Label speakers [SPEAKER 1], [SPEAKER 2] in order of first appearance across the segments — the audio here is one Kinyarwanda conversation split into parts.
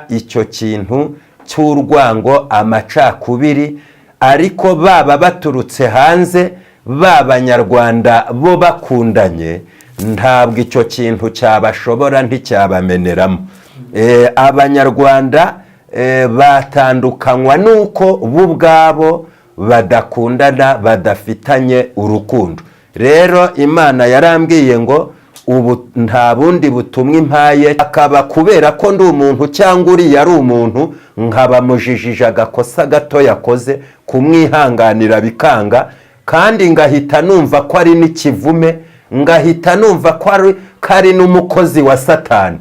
[SPEAKER 1] icyo kintu cy'urwango amacakubiri, ariko baba baturutse hanze b'abanyarwanda bo bakundanye ntabwo icyo kintu cyabashobora nticyabameneramo. Abanyarwanda batandukanywa nuko bo ubwabo badakundana, badafitanye urukundo. Rero Imana yarambwiye ngo ubu nta bundi butumwa impaye, akaba kubera ko ndi umuntu cyangwa uri yari umuntu nkaba mujijije agakosa gato yakoze, kumwihanganira bikanga, kandi ngahita numva ko ari n'ikivume, ngahita numva ko ari n'umukozi wa Satani.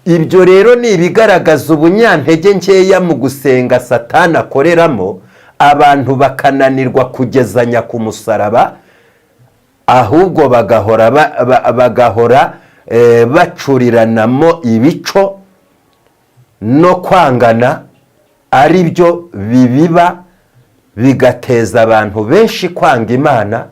[SPEAKER 1] Ibyo rero ni ibigaragaza ubunyantege nkeya mu gusenga Satani akoreramo, abantu bakananirwa kugezanya ku musaraba, ahubwo bagahora bacuriranamo ibico no kwangana, ari byo bibiba bigateza abantu benshi kwanga Imana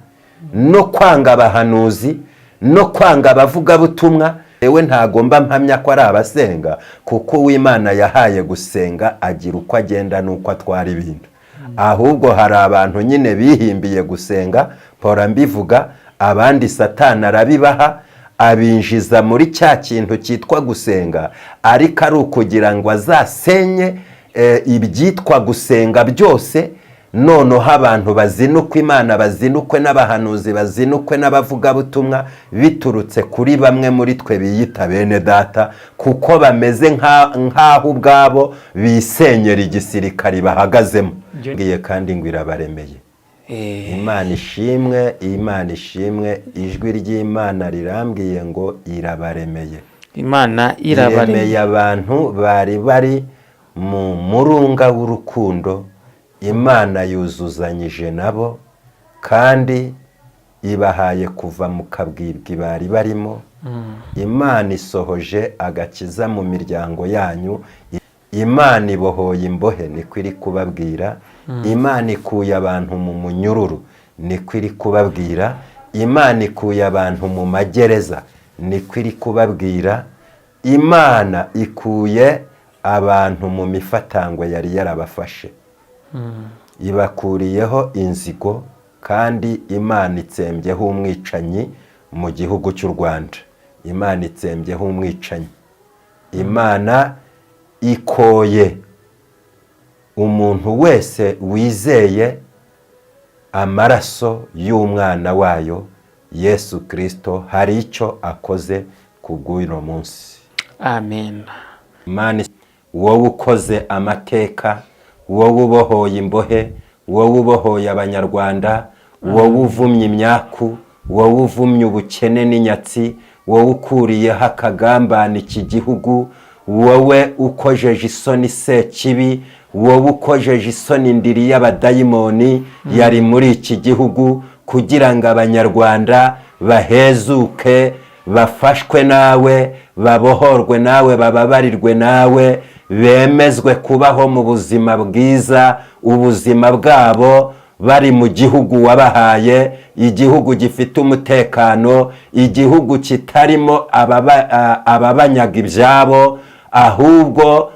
[SPEAKER 1] no kwanga abahanuzi no kwanga abavugabutumwa. Ewe ntagomba mpamya ko ari abasenga, kuko uw'Imana yahaye gusenga agira uko agenda n'uko atwara ibintu. Ahubwo hari abantu nyine bihimbiye gusenga, mpora mbivuga, abandi Satani arabibaha abinjiza muri cya kintu cyitwa gusenga, ariko ari ukugira ngo azasenye ibyitwa gusenga byose, noneho abantu bazinukwe Imana, bazinukwe n'abahanuzi, bazinukwe n'abavugabutumwa, biturutse kuri bamwe muri twe biyita bene data, kuko bameze nk'aho ubwabo bisenyera igisirikari bahagazemo. Ngiye kandi ngo irabaremeye. Imana ishimwe, Imana ishimwe, ijwi ry'Imana rirambwiye ngo irabaremeye.
[SPEAKER 2] Imana irabaremeye
[SPEAKER 1] abantu bari mu murunga w'urukundo. Imana yuzuzanyije nabo kandi ibahaye kuva mu kabwibwi bari barimo. Imana isohoje agakiza mu miryango yanyu. Imana ibohoye imbohe, niko iri kubabwira. Imana ikuye abantu mu munyururu, niko iri kubabwira. Imana ikuye abantu mu magereza, niko iri kubabwira. Imana ikuye abantu mu mifatangwe yari yarabafashe, ibakuriyeho inzigo, kandi Imana itsembyeho umwicanyi mu gihugu cy'u Rwanda. Imana itsembyeho umwicanyi. Imana ikoye umuntu wese wizeye amaraso y'umwana wayo Yesu Kristo, hari icyo akoze kubw'uno munsi.
[SPEAKER 2] Amen.
[SPEAKER 1] Imana, wowe ukoze amateka, wowe ubohoye imbohe, wowe ubohoye abanyarwanda, wowe uvumye imyaku, wowe uvumye ubukene n'inyatsi, wowe ukuriyeho akagambane iki gihugu, wowe ukojeje isoni Sekibi, wowe ukojeje isoni indiri y'abadayimoni yari muri iki gihugu, kugira ngo abanyarwanda bahezuke, bafashwe nawe, babohorwe nawe, bababarirwe nawe, bemezwe kubaho mu buzima bwiza, ubuzima bwabo bari mu gihugu wabahaye, igihugu gifite umutekano, igihugu kitarimo ababanyaga ibyabo, ahubwo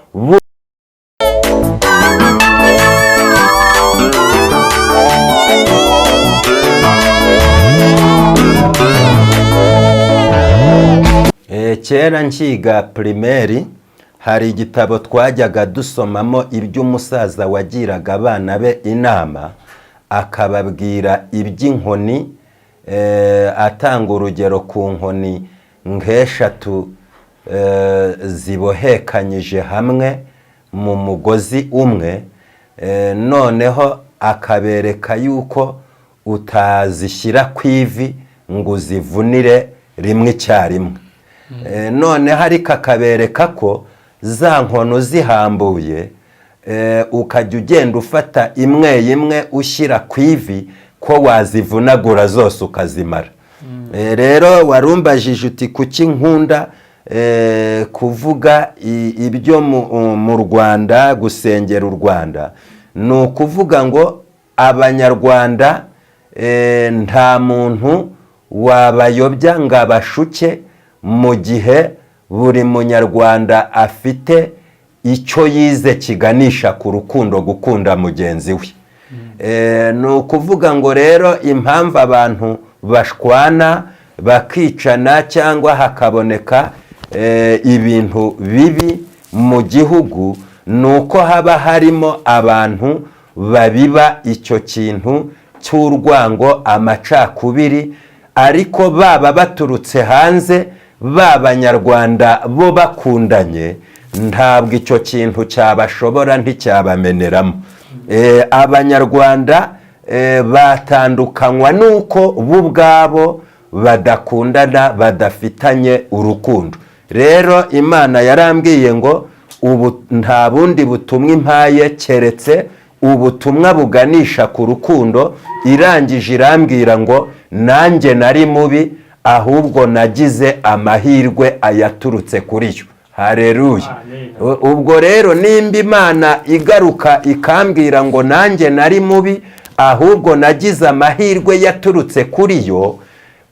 [SPEAKER 1] kera nkiga primaire hari igitabo twajyaga dusomamo iby'umusaza wagiraga abana be inama, akababwira iby'inkoni, atanga urugero ku nkoni nk'eshatu zibohekanyije hamwe mu mugozi umwe, noneho akabereka yuko utazishyira ku ivi ngo uzivunire rimwe icyarimwe. Noneho ariko akabereka ko za nkono zihambuye, ukajya ugenda ufata imwe imwe ushyira ku ivi, ko wazivunagura zose ukazimara. Rero warumbajije uti kuki nkunda kuvuga ibyo mu Rwanda, gusengera u Rwanda, ni ukuvuga ngo abanyarwanda nta muntu wabayobya ngo abashuke, mu gihe buri munyarwanda afite icyo yize kiganisha ku rukundo, gukunda mugenzi we. Ni ukuvuga ngo rero impamvu abantu bashwana bakicana cyangwa hakaboneka ibintu bibi mu gihugu, ni uko haba harimo abantu babiba icyo kintu cy'urwango, amacakubiri, ariko baba baturutse hanze, b'Abanyarwanda bo bakundanye, ntabwo icyo kintu cyabashobora, nticyabameneramo. Abanyarwanda batandukanywa nuko bo ubwabo badakundana, badafitanye urukundo. Rero Imana yarambwiye ngo ubu nta bundi butumwa impaye keretse ubutumwa buganisha ku rukundo. Irangije irambwira ngo nanjye nari mubi, ahubwo nagize amahirwe ayaturutse kuri yo. Haleluya. Ubwo rero nimba Imana igaruka ikambwira ngo nanjye nari mubi, ahubwo nagize amahirwe yaturutse kuri yo,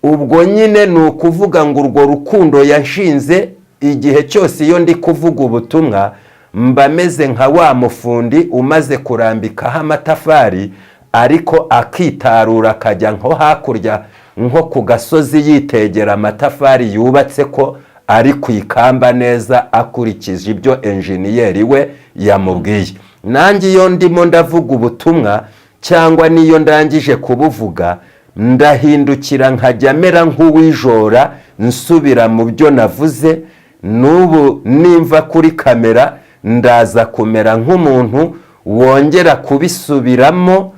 [SPEAKER 1] ubwo nyine ni ukuvuga ngo urwo rukundo yanshinze igihe cyose iyo ndi kuvuga ubutumwa, mba meze nka wa mufundi umaze kurambikaho amatafari, ariko akitarura akajya nko hakurya, nko ku gasozi, yitegera amatafari yubatse ko ari ku ikamba neza, akurikije ibyo enjeniyeri we yamubwiye. Nanjye iyo ndimo ndavuga ubutumwa cyangwa niyo ndangije kubuvuga, ndahindukira nkajya mera nk'uwijora, nsubira mu byo navuze. N'ubu nimva kuri kamera ndaza kumera nk'umuntu wongera kubisubiramo,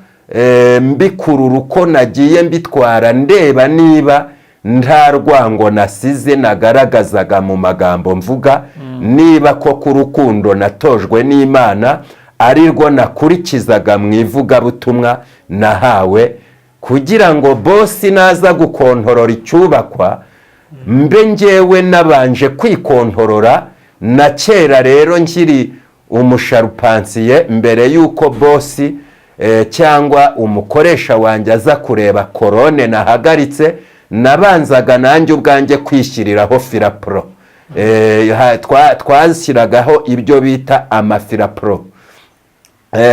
[SPEAKER 1] mbikurura uko nagiye mbitwara, ndeba niba nta rwango nasize nagaragazaga mu magambo mvuga, niba koko urukundo natojwe n'Imana ari rwo nakurikizaga mu ivugabutumwa nahawe, kugira ngo bosi naza gukontorora icyubakwa, mbe njyewe nabanje kwikontorora na kera. Rero nkiri umusharupansiye, mbere y'uko bosi cyangwa umukoresha wanjye aza kureba korone nahagaritse, nabanzaga nanjye ubwanjye kwishyiriraho firapro. Twashyiragaho ibyo bita amafirapro,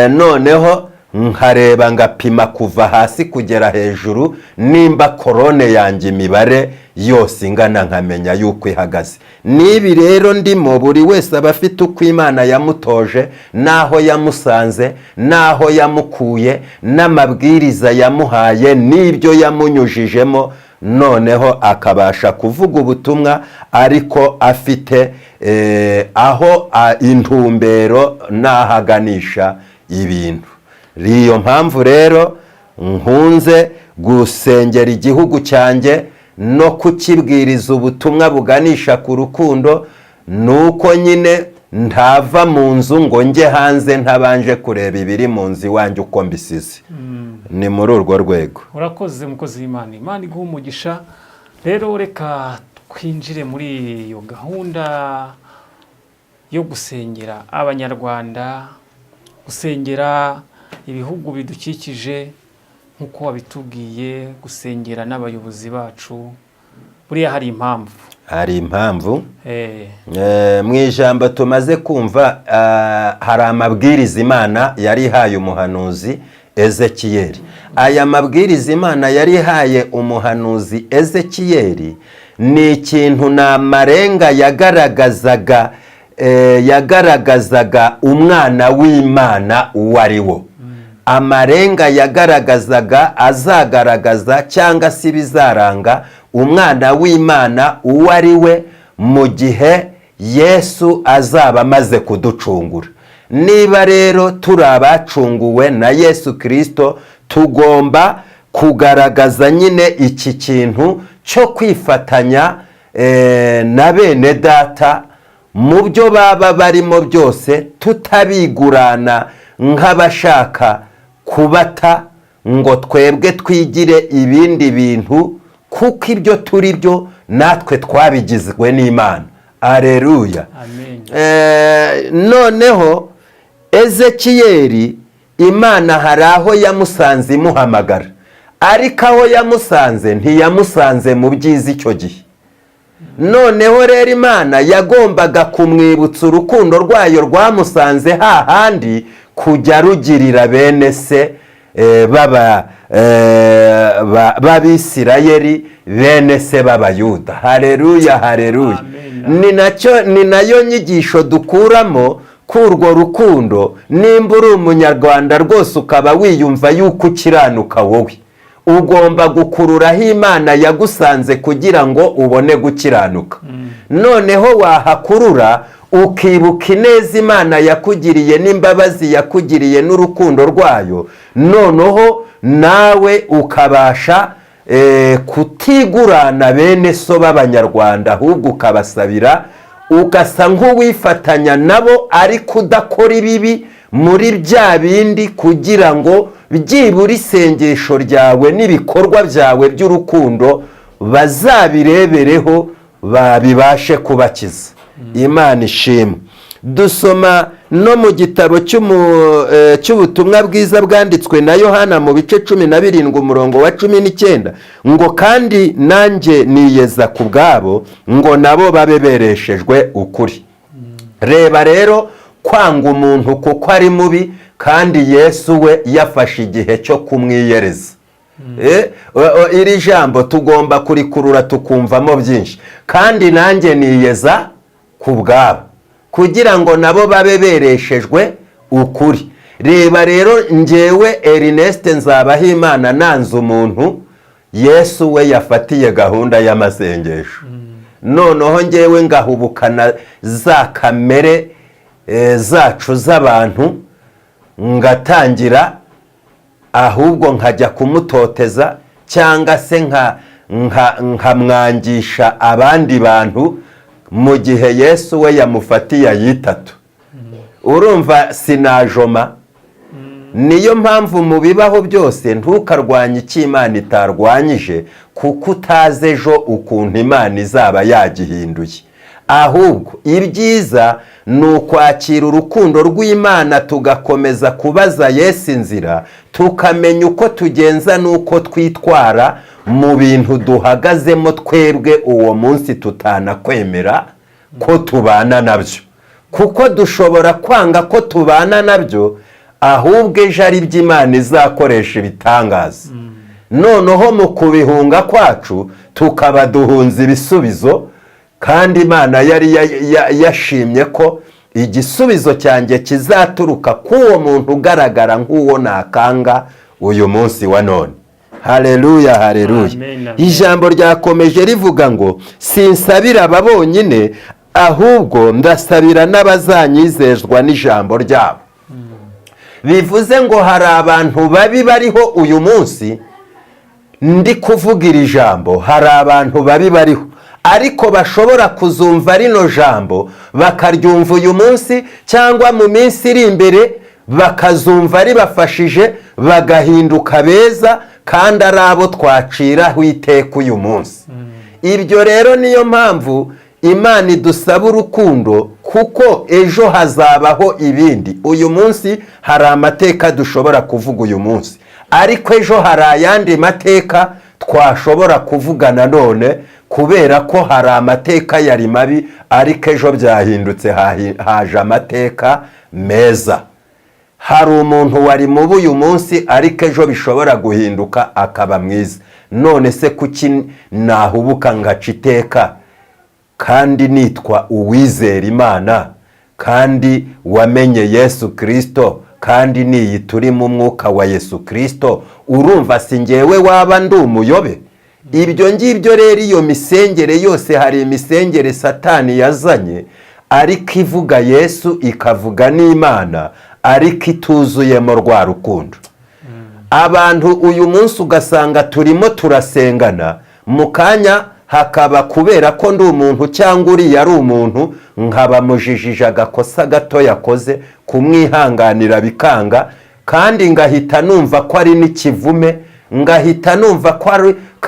[SPEAKER 1] noneho nkareba ngapima kuva hasi kugera hejuru, nimba korone yanjye imibare yose ingana, nkamenya yuko ihagaze. Nibi rero ndimo, buri wese aba afite uko Imana yamutoje, naho yamusanze, naho yamukuye, n'amabwiriza yamuhaye, n'ibyo yamunyujijemo, noneho akabasha kuvuga ubutumwa ariko afite aho intumbero n'ahaganisha ibintu. Iyo mpamvu rero nkunze gusengera igihugu cyanjye no kukibwiriza ubutumwa buganisha ku rukundo, nuko nyine ntava mu nzu ngo njye hanze ntabanje kureba ibiri mu nzu iwanjye uko mbisize. Ni muri urwo rwego.
[SPEAKER 3] Urakoze mukozi w'Imana, Imana iguha umugisha. Rero reka twinjire muri iyo gahunda yo gusengera Abanyarwanda, gusengera ibihugu bidukikije nk'uko wabitubwiye, gusengera n'abayobozi bacu. Buriya hari impamvu.
[SPEAKER 1] Hari impamvu. Mu ijambo tumaze kumva, hari amabwiriza Imana yari ihaye umuhanuzi Ezekiyeli. Aya mabwiriza Imana yari ihaye umuhanuzi Ezekiyeli ni ikintu n'amarenga yagaragazaga umwana w'Imana uwo ari wo. Amarenga yagaragazaga, azagaragaza cyangwa se bizaranga umwana w'Imana uwo ari we mu gihe Yesu azaba amaze kuducungura. Niba rero turi abacunguwe na Yesu Kristo, tugomba kugaragaza nyine iki kintu cyo kwifatanya na bene data mu byo baba barimo byose, tutabigurana nk'abashaka kubata ngo twebwe twigire ibindi bintu, kuko ibyo turi byo natwe twabigizwe n'Imana. Aleluya. Noneho Ezekiyeli, Imana hari aho yamusanze imuhamagara, ariko aho yamusanze ntiyamusanze mu byiza icyo gihe. noneho rero Imana yagombaga kumwibutsa urukundo rwayo rwamusanze hahandi kujya rugirira bene se b'Abisirayeli, bene se b'Abayuda. Haleluya, haleluya. Ni nayo nyigisho dukuramo k'urwo rukundo. Nimba uri umunyarwanda rwose ukaba wiyumva yuko ukiranuka, wowe ugomba gukururaho Imana yagusanze kugira ngo ubone gukiranuka. Noneho wahakurura ukibuka ineza Imana yakugiriye n'imbabazi yakugiriye n'urukundo rwayo, noneho nawe ukabasha kutigurana bene so b'Abanyarwanda, ahubwo ukabasabira, ugasa nk'uwifatanya nabo ariko udakora ibibi muri bya bindi, kugira ngo byibura isengesho ryawe n'ibikorwa byawe by'urukundo bazabirebereho babibashe kubakiza. Imana ishimwe. Dusoma no mu gitabo cy'ubutumwa bwiza bwanditswe na Yohana mu bice 17 umurongo wa 19 ngo kandi nanjye niyeza ku bwabo ngo nabo babe bereshejwe ukuri. Reba rero kwanga umuntu kuko ari mubi, kandi Yesu we yafashe igihe cyo kumwiyereza. Iri jambo tugomba kurikurura tukumvamo byinshi. Kandi nanjye niyeza ku bwabo kugira ngo nabo babe bereshejwe ukuri. Reba rero njyewe Ernest Nzabahimana nanze umuntu, Yesu we yafatiye gahunda y'amasengesho. Noneho njyewe ngahubukana za kamere zacu z'abantu, ngatangira ahubwo nkajya kumutoteza cyangwa se nkamwangisha abandi bantu, mu gihe Yesu we yamufatiye ayitatu. Urumva sinajoma. Niyo mpamvu mu bibaho byose ntukarwanye icyo Imana itarwanyije, kuko utazi ejo ukuntu Imana izaba yagihinduye. Ahubwo ibyiza ni ukwakira urukundo rw'Imana, tugakomeza kubaza Yesu inzira, tukamenya uko tugenza n'uko twitwara mu bintu duhagazemo twebwe uwo munsi tutanakwemera ko tubana nabyo, kuko dushobora kwanga ko tubana nabyo, ahubwo ejo ari byo Imana izakoresha ibitangaza. Noneho mu kubihunga kwacu tukaba duhunze ibisubizo, kandi Imana yari yashimye ko igisubizo cyanjye kizaturuka k'uwo muntu ugaragara nk'uwo nakanga uyu munsi wa none. Haleluya, haleluya. Ijambo ryakomeje rivuga ngo sinsabira aba bonyine, ahubwo ndasabira n'abazanyizezwa n'ijambo ryabo. Bivuze ngo hari abantu babi bariho uyu munsi ndi kuvuga iri jambo, hari abantu babi bariho, ariko bashobora kuzumva rino jambo bakaryumva uyu munsi cyangwa mu minsi iri imbere, bakazumva ribafashije bagahinduka beza, kandi ari abo twaciraho iteka uyu munsi. Ibyo rero niyo mpamvu Imana idusaba urukundo, kuko ejo hazabaho ibindi. Uyu munsi hari amateka dushobora kuvuga uyu munsi, ariko ejo hari ayandi mateka twashobora kuvuga nanone, kubera ko hari amateka yari mabi, ariko ejo byahindutse haje amateka meza. Hari umuntu wari mubi uyu munsi, ariko ejo bishobora guhinduka akaba mwiza. None se kuki nahubuka ngaca iteka kandi nitwa uwizera Imana, kandi wamenye Yesu Kristo, kandi niyi turi mu mwuka wa Yesu Kristo? Urumva si njyewe waba ndi umuyobe? Ibyo ngibyo rero, iyo misengere yose, hari imisengere Satani yazanye ariko ivuga Yesu ikavuga n'Imana, ariko ituzuyemo rwa rukundo. Abantu uyu munsi ugasanga turimo turasengana, mu kanya hakaba kubera ko ndi umuntu cyangwa uriya ari umuntu, nkaba mujijije agakosa gato yakoze, kumwihanganira bikanga, kandi ngahita numva ko ari n'ikivume, ngahita numva ko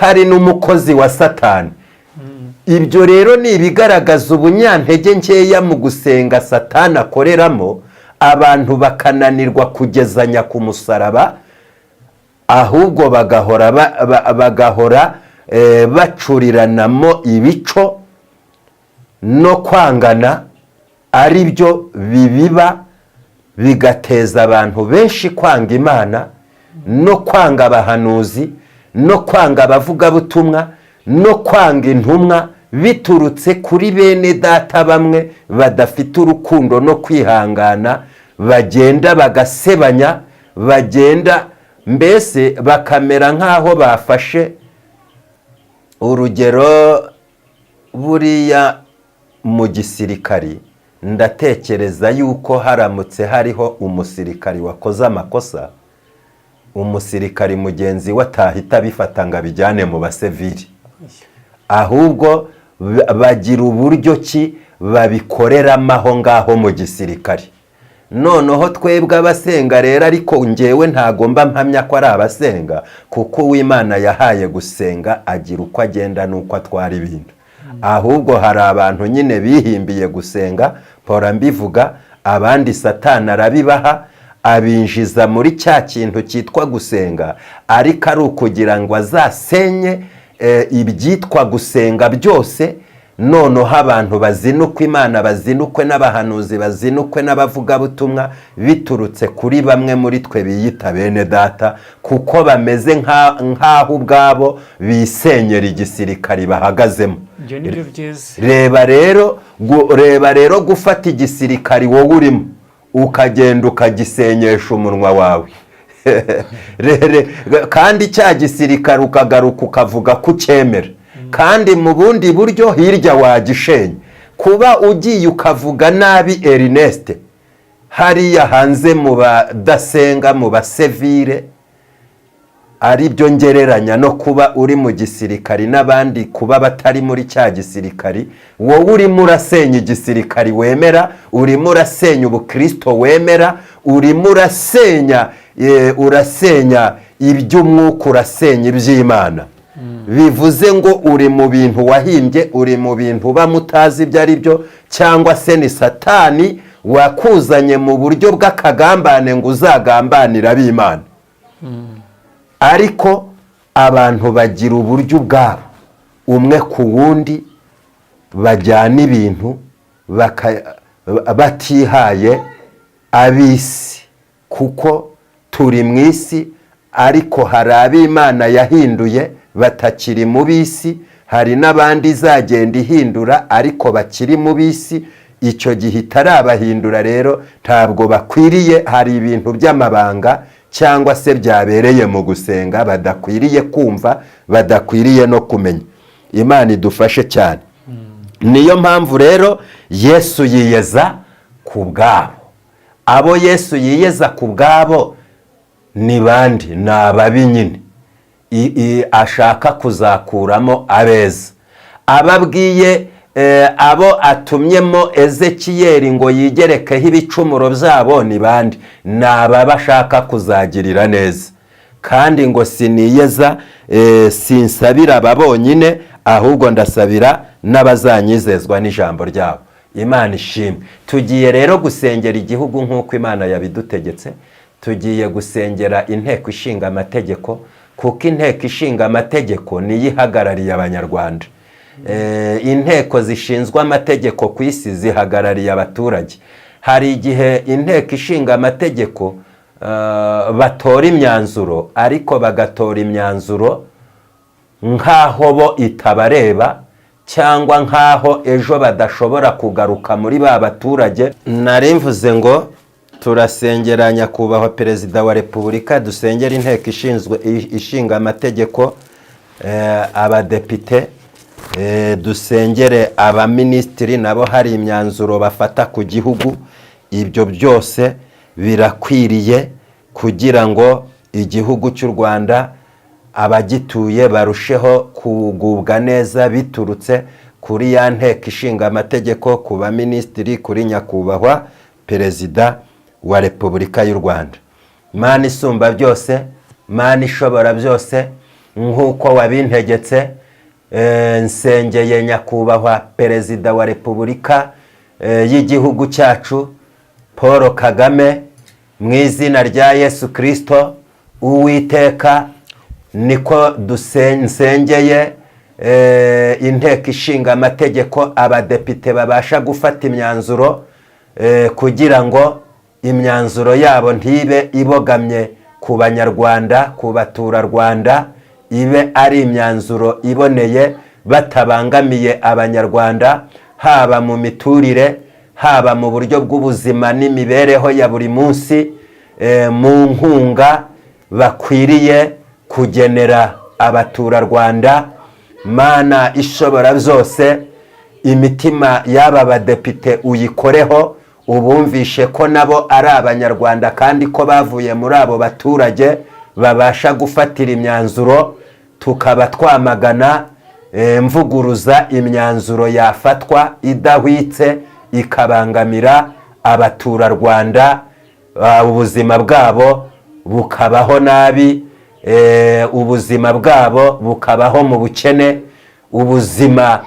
[SPEAKER 1] ari n'umukozi wa Satani. Ibyo rero ni ibigaragaza ubunyantege nkeya mu gusenga Satani akoreramo, abantu bakananirwa kugezanya ku musaraba, ahubwo bagahora bacuriranamo ibico no kwangana ari byo bibiba bigateza abantu benshi kwanga Imana no kwanga abahanuzi no kwanga abavugabutumwa no kwanga intumwa, biturutse kuri bene data bamwe badafite urukundo no kwihangana, bagenda bagasebanya, bagenda mbese bakamera nk'aho bafashe urugero. Buriya mu gisirikari ndatekereza yuko haramutse hariho umusirikari wakoze amakosa, umusirikari mugenzi we atahita bifata ngo abijyane mu basivili, ahubwo bagira uburyo ki babikoreramo aho ngaho mu gisirikari. Noneho twebwe abasenga rero, ariko njyewe ntagomba mpamya ko ari abasenga, kuko uw'Imana yahaye gusenga agira uko agenda n'uko atwara ibintu. Ahubwo hari abantu nyine bihimbiye gusenga, mpora mbivuga, abandi Satani arabibaha abinjiza muri cya kintu cyitwa gusenga, ariko ari ukugira ngo azasenye ibyitwa gusenga byose. Noneho abantu bazinukwe Imana, bazinukwe n'abahanuzi, bazinukwe n'abavugabutumwa, biturutse kuri bamwe muri twe biyita bene data, kuko bameze nk'aho ubwabo bisenyera igisirikari bahagazemo. Reba rero gufata igisirikari wowe urimo ukagenda ukagisenyesha umunwa wawe kandi cya gisirikari ukagaruka ukavuga ko ucyemera, kandi mu bundi buryo hirya wagishenye. Kuba ugiye ukavuga nabi Ernest hariya hanze mu badasenga, mu basivile, ari byo ngereranya no kuba uri mu gisirikari n'abandi kuba batari muri cya gisirikari. Wowe urimo urasenya igisirikari wemera, urimo urasenya ubukristo wemera, urimo urasenya iby'umwuka, urasenya iby'Imana. Bivuze ngo uri mu bintu wahimbye, uri mu bintu uba mutazi ibyo ari byo, cyangwa se ni Satani wakuzanye mu buryo bw'akagambane ngo uzagambanira ab'Imana. Ariko abantu bagira uburyo bwabo, umwe ku wundi bajyana ibintu batihaye ab'isi, kuko turi mu isi, ariko hari ab'Imana yahinduye batakiri mu bisi, hari n'abandi izagenda ihindura ariko bakiri mu bisi. Icyo gihe itarabahindura rero ntabwo bakwiriye, hari ibintu by'amabanga cyangwa se byabereye mu gusenga badakwiriye kumva, badakwiriye no kumenya. Imana idufashe cyane. Niyo mpamvu rero Yesu yiyeza ku bwabo. Abo Yesu yiyeza ku bwabo ni bandi? Ni ababi nyine ashaka kuzakuramo abeza. Ababwiye abo atumyemo Ezekiyeli ngo yigerekeho ibicumuro byabo ni bandi? Ni aba bashaka kuzagirira neza. Kandi ngo siniyeza, sinsabira aba bonyine, ahubwo ndasabira n'abazanyizezwa n'ijambo ryabo. Imana ishimwe. Tugiye rero gusengera igihugu nk'uko Imana yabidutegetse. Tugiye gusengera inteko ishinga amategeko, kuko inteko ishinga amategeko niyo ihagarariye Abanyarwanda. Inteko zishinzwe amategeko ku isi zihagarariye abaturage. Hari igihe inteko ishinga amategeko batora imyanzuro, ariko bagatora imyanzuro nk'aho bo itabareba, cyangwa nk'aho ejo badashobora kugaruka muri ba baturage. Nari mvuze ngo turasengera nyakubahwa Perezida wa Repubulika, dusengera inteko ishinga amategeko, abadepite, dusengere abaminisitiri, nabo hari imyanzuro bafata ku gihugu. Ibyo byose birakwiriye kugira ngo igihugu cy'u Rwanda abagituye barusheho kugubwa neza, biturutse kuri ya nteko ishinga amategeko, ku baminisitiri, kuri nyakubahwa Perezida wa Repubulika y'u Rwanda. Imana isumba byose, Imana ishobora byose, nk'uko wabintegetse, nsengeye nyakubahwa Perezida wa Repubulika y'igihugu cyacu Paul Kagame, mu izina rya Yesu Kristo. Uwiteka, niko nsengeye inteko ishinga amategeko, abadepite babasha gufata imyanzuro kugira ngo imyanzuro yabo ntibe ibogamye ku banyarwanda, ku baturarwanda, ibe ari imyanzuro iboneye batabangamiye abanyarwanda, haba mu miturire, haba mu buryo bw'ubuzima n'imibereho ya buri munsi, mu nkunga bakwiriye kugenera abaturarwanda. Mana ishobora byose, imitima y'aba badepite uyikoreho, ubumvishe ko nabo ari abanyarwanda kandi ko bavuye muri abo baturage babasha gufatira imyanzuro, tukaba twamagana mvuguruza imyanzuro yafatwa idahwitse ikabangamira abaturarwanda, ubuzima bwabo bukabaho nabi, ubuzima bwabo bukabaho mu bukene, ubuzima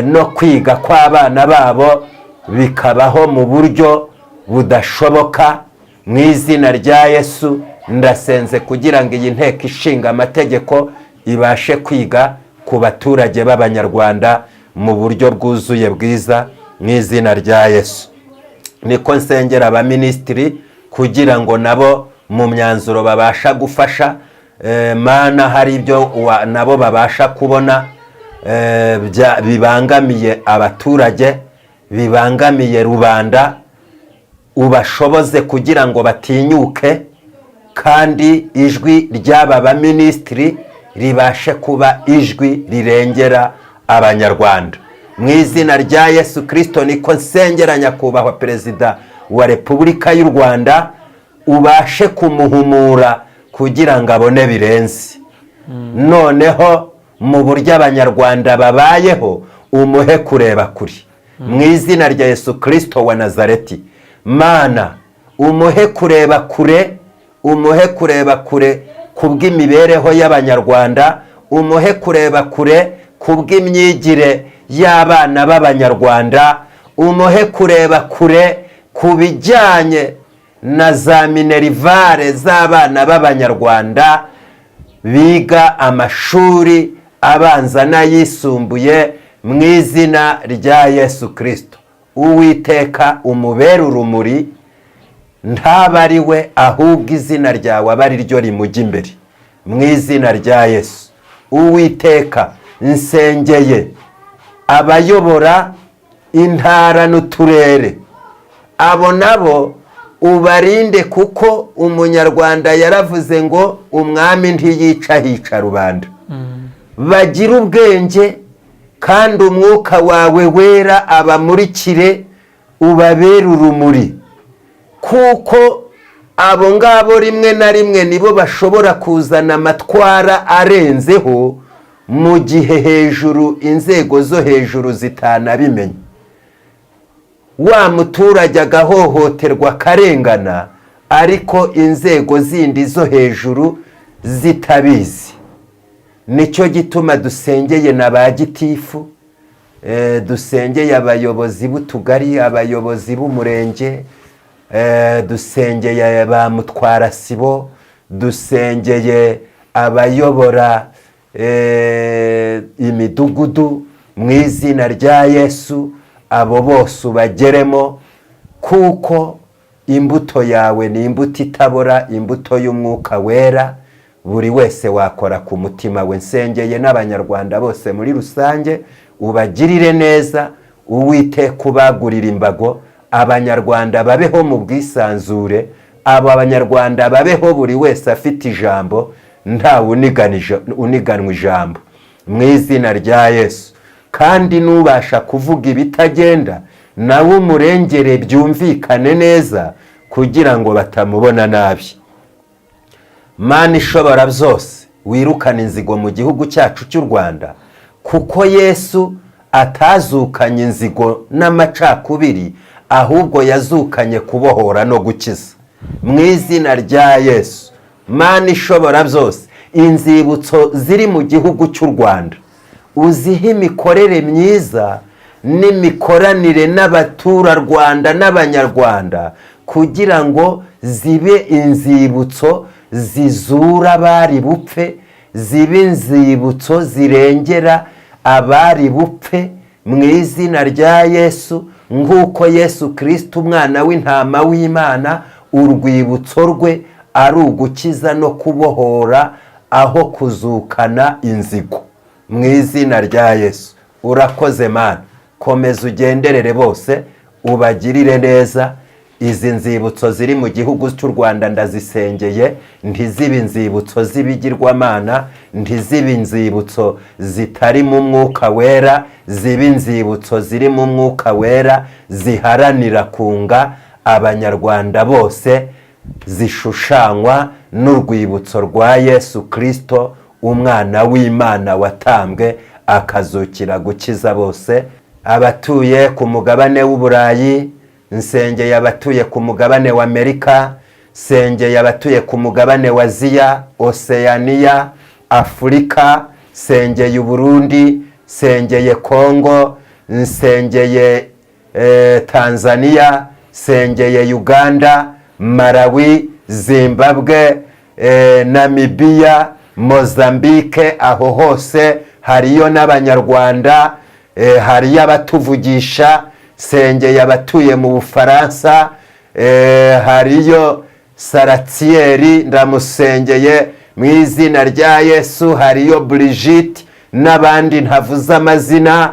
[SPEAKER 1] no kwiga kw'abana babo bikabaho mu buryo budashoboka. Mu izina rya Yesu ndasenze kugira ngo iyi nteko ishinga amategeko ibashe kwiga ku baturage b'abanyarwanda mu buryo bwuzuye bwiza, mu izina rya Yesu. Niko nsengera abaminisitiri kugira ngo nabo mu myanzuro babasha gufasha, Mana hari ibyo nabo babasha kubona bibangamiye abaturage, bibangamiye rubanda, ubashoboze kugira ngo batinyuke kandi ijwi ry'aba baminisitiri ribashe kuba ijwi rirengera abanyarwanda. Mu izina rya Yesu Kristo niko nsengera nyakubahwa Perezida wa Repubulika y'u Rwanda, ubashe kumuhumura kugira ngo abone birenze. Noneho mu buryo abanyarwanda babayeho umuhe kureba kuri. Mu izina rya Yesu Kristo wa Nazareti, Mana umuhe kureba kure, umuhe kureba kure kubw'imibereho y'abanyarwanda, umuhe kureba kure kubw'imyigire y'abana b'abanyarwanda, umuhe kureba kure ku bijyanye na za minerivare z'abana b'abanyarwanda biga amashuri abanza n'ayisumbuye. Mu izina rya Yesu Kristo, Uwiteka umubere urumuri, ntaba ari we ahubwo izina ryawe aba ari ryo rimujya imbere. Mu izina rya Yesu, Uwiteka nsengeye abayobora intara n'uturere, abo nabo ubarinde, kuko umunyarwanda yaravuze ngo umwami ntiyica hica rubanda. Bagira ubwenge kandi umwuka wawe wera abamurikire, ubabere urumuri, kuko abo ngabo rimwe na rimwe nibo bashobora kuzana amatwara arenzeho mu gihe hejuru inzego zo hejuru zitanabimenya. Wa muturage agahohoterwa akarengana, ariko inzego zindi zo hejuru zitabizi. Nicyo gituma dusengeye na ba gitifu, dusengeye abayobozi b'utugari, abayobozi b'umurenge, dusengeye ba mutwara sibo, dusengeye abayobora imidugudu. Mu izina rya Yesu abo bose ubageremo, kuko imbuto yawe ni imbuto itabora, imbuto y'umwuka wera. Buri wese wakora ku mutima we. Nsengeye n'abanyarwanda bose muri rusange, ubagirire neza, Uwiteka ubagurira imbago, abanyarwanda babeho mu bwisanzure, abo abanyarwanda babeho buri wese afite ijambo, ntawe uniganwa ijambo. Mu izina rya Yesu, kandi nubasha kuvuga ibitagenda nawe umurengere byumvikane neza, kugira ngo batamubona nabi. Mana ishobora byose, wirukana inzigo mu gihugu cyacu cy'u Rwanda, kuko Yesu atazukanye inzigo n'amacakubiri, ahubwo yazukanye kubohora no gukiza. Mu izina rya Yesu, Mana ishobora byose, inzibutso ziri mu gihugu cy'u Rwanda uzihe imikorere myiza n'imikoranire n'abaturarwanda n'abanyarwanda, kugira ngo zibe inzibutso zizura abari bupfe, zibe inzibutso zirengera abari bupfe mu izina rya Yesu, nk'uko Yesu Kristo umwana w'intama w'Imana urwibutso rwe ari ugukiza no kubohora aho kuzukana inzigo mu izina rya Yesu. Urakoze Mana, komeza ugenderere bose ubagirire neza. Izi nzibutso ziri mu gihugu cy'u Rwanda ndazisengeye, ntizibe inzibutso z'ibigirwamana, ntizibe inzibutso zitari mu mwuka wera, zibe inzibutso ziri mu mwuka wera ziharanira kunga abanyarwanda bose, zishushanywa n'urwibutso rwa Yesu Kristo umwana w'Imana watambwe akazukira gukiza bose. Abatuye ku mugabane w'Uburayi, nsengeye abatuye ku mugabane wa Amerika, nsengeye abatuye ku mugabane wa Aziya, Oceania, Afurika, nsengeye Burundi, nsengeye Kongo, nsengeye Tanzania, nsengeye Uganda, Malawi, Zimbabwe, Namibia, Mozambique. Aho hose hariyo n'abanyarwanda, hariyo abatuvugisha. Sengeye abatuye mu Bufaransa, hariyo Saratieri ndamusengeye mu izina rya Yesu. Hariyo Brigitte n'abandi ntavuze amazina,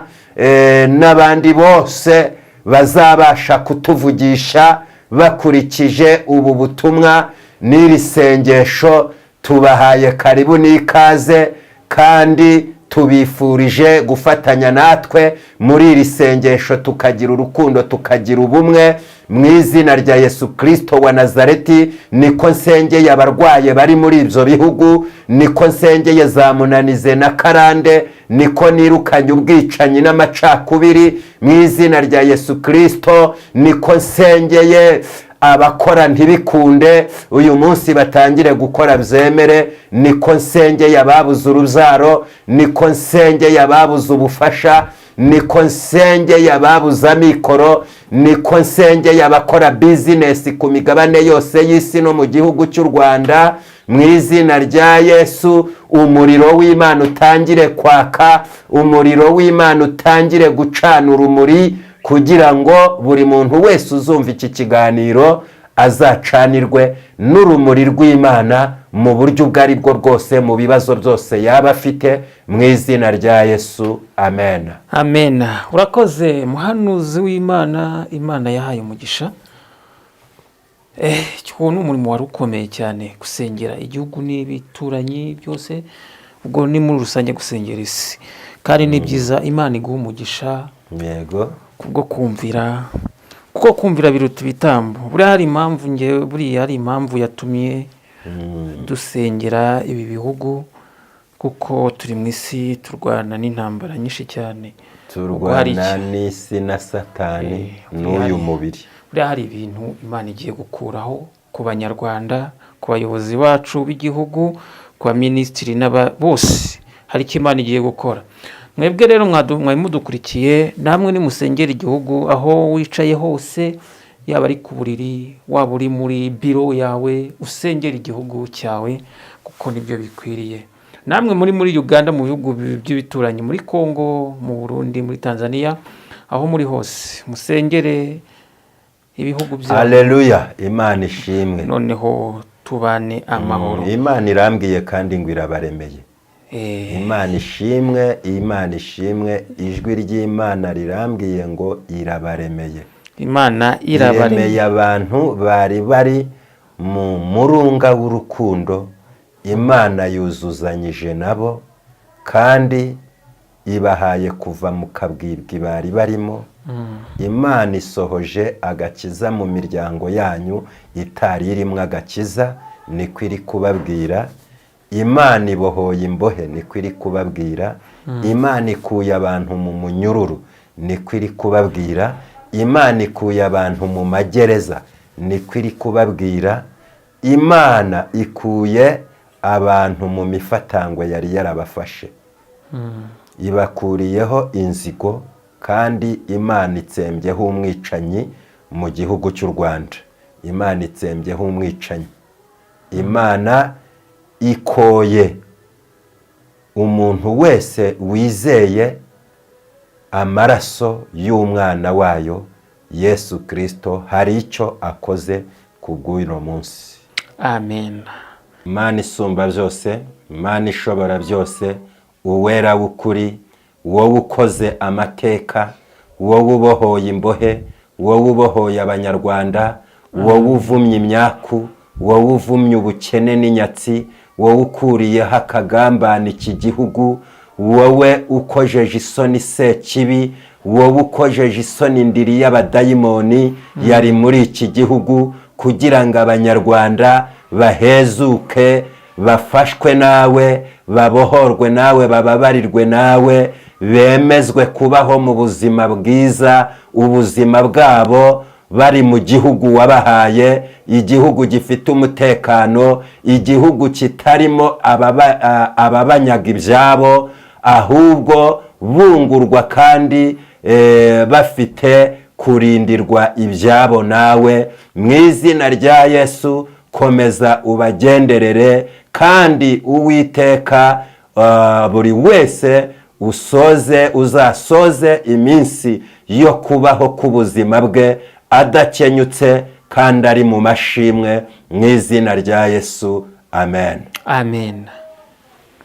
[SPEAKER 1] n'abandi bose bazabasha kutuvugisha bakurikije ubu butumwa n'iri sengesho. Tubahaye karibu n'ikaze kandi tubifurije gufatanya natwe muri iri sengesho, tukagira urukundo, tukagira ubumwe mu izina rya Yesu Kristo wa Nazareti. Niko nsengeye abarwaye bari muri ibyo bihugu, niko nsengeye za Munanize na Karande, niko nirukanye ubwicanyi n'amacakubiri mu izina rya Yesu Kristo. Niko nsengeye abakora ntibikunde uyu munsi batangire gukora byemere. Niko nsengeye ababuze urubyaro, niko nsengeye ababuze ubufasha, niko nsengeye ababuze amikoro, niko nsengeye abakora bizinesi ku migabane yose y'isi no mu gihugu cy'u Rwanda. Mu izina rya Yesu umuriro w'Imana utangire kwaka, umuriro w'Imana utangire gucana urumuri, kugira ngo buri muntu wese uzumva iki kiganiro azacanirwe n'urumuri rw'Imana mu buryo ubwo ari bwo bwose, mu bibazo byose yaba afite, mu izina rya Yesu. Amen.
[SPEAKER 3] Amen. Urakoze muhanuzi w'Imana, Imana yahaye umugisha. Cyo ni umurimo wari ukomeye cyane, gusengera igihugu n'ibituranyi byose, ubwo ni muri rusange gusengera isi, kandi ni byiza. Imana iguha umugisha.
[SPEAKER 1] Yego.
[SPEAKER 3] Kubwo kumvira, kuko kumvira biruta ibitambo. Buriya hari impamvu, buriya hari impamvu yatumye dusengera ibi bihugu, kuko turi mu isi turwana n'intambara nyinshi cyane,
[SPEAKER 1] turwana n'isi na Satani n'uyu mubiri.
[SPEAKER 3] Buriya hari ibintu Imana igiye gukuraho ku banyarwanda, ku bayobozi bacu b'igihugu, ku baminisitiri bose. Hari icyo Imana igiye gukora. Mwebwe rero mwari mudukurikiye, namwe nimusengera igihugu aho wicaye hose, yaba ari ku buriri, waba uri muri biro yawe, usengera igihugu cyawe, kuko nibyo bikwiriye. Namwe muri Uganda, mu bihugu by'ibituranyi, muri Kongo, mu Burundi, muri Tanzania, aho muri hose musengere ibihugu byawe.
[SPEAKER 1] Haleluya. Imana ishimwe.
[SPEAKER 3] Noneho tubane amahoro.
[SPEAKER 1] Imana irambwiye kandi ngo irabaremeye. Imana ishimwe, Imana ishimwe. Ijwi ry'Imana rirambwiye ngo irabaremeye.
[SPEAKER 3] Imana irabaremeye
[SPEAKER 1] abantu bari mu murunga w'urukundo. Imana yuzuzanyije nabo kandi ibahaye kuva mu kabwibwi bari barimo. Imana isohoje agakiza mu miryango yanyu itari irimo agakiza, niko iri kubabwira. Imana ibohoye imbohe, niko iri kubabwira. Imana ikuye abantu mu munyururu, niko iri kubabwira. Imana ikuye abantu mu magereza, niko iri kubabwira. Imana ikuye abantu mu mifatangwe yari yarabafashe, ibakuriyeho inzigo, kandi Imana itsembyeho umwicanyi mu gihugu cy'u Rwanda. Imana itsembyeho umwicanyi. Imana ikoye umuntu wese wizeye amaraso y'umwana wayo Yesu Kristo hari icyo akoze ku bw'uno munsi.
[SPEAKER 3] amen.
[SPEAKER 1] Imana isumba byose, Imana ishobora byose, uwera w'ukuri, wowe ukoze amateka, wowe ubohoye imbohe, wowe ubohoye abanyarwanda, wowe uvumye imyaku, wowe uvumye ubukene n'inyatsi, wowe ukuriyeho akagambane iki gihugu, wowe ukojeje isoni Sekibi, wowe ukojeje isoni indiri y'abadayimoni yari muri iki gihugu, kugira ngo abanyarwanda bahezuke, bafashwe nawe, babohorwe nawe, bababarirwe nawe, bemezwe kubaho mu buzima bwiza, ubuzima bwabo bari mu gihugu wabahaye, igihugu gifite umutekano, igihugu kitarimo ababanyaga ibyabo, ahubwo bungurwa kandi bafite kurindirwa ibyabo nawe. Mu izina rya Yesu komeza ubagenderere, kandi Uwiteka buri wese uzasoze iminsi yo kubaho k'ubuzima bwe adakenyutse kandi ari mu mashimwe, mu izina rya Yesu, amen.
[SPEAKER 3] Amen.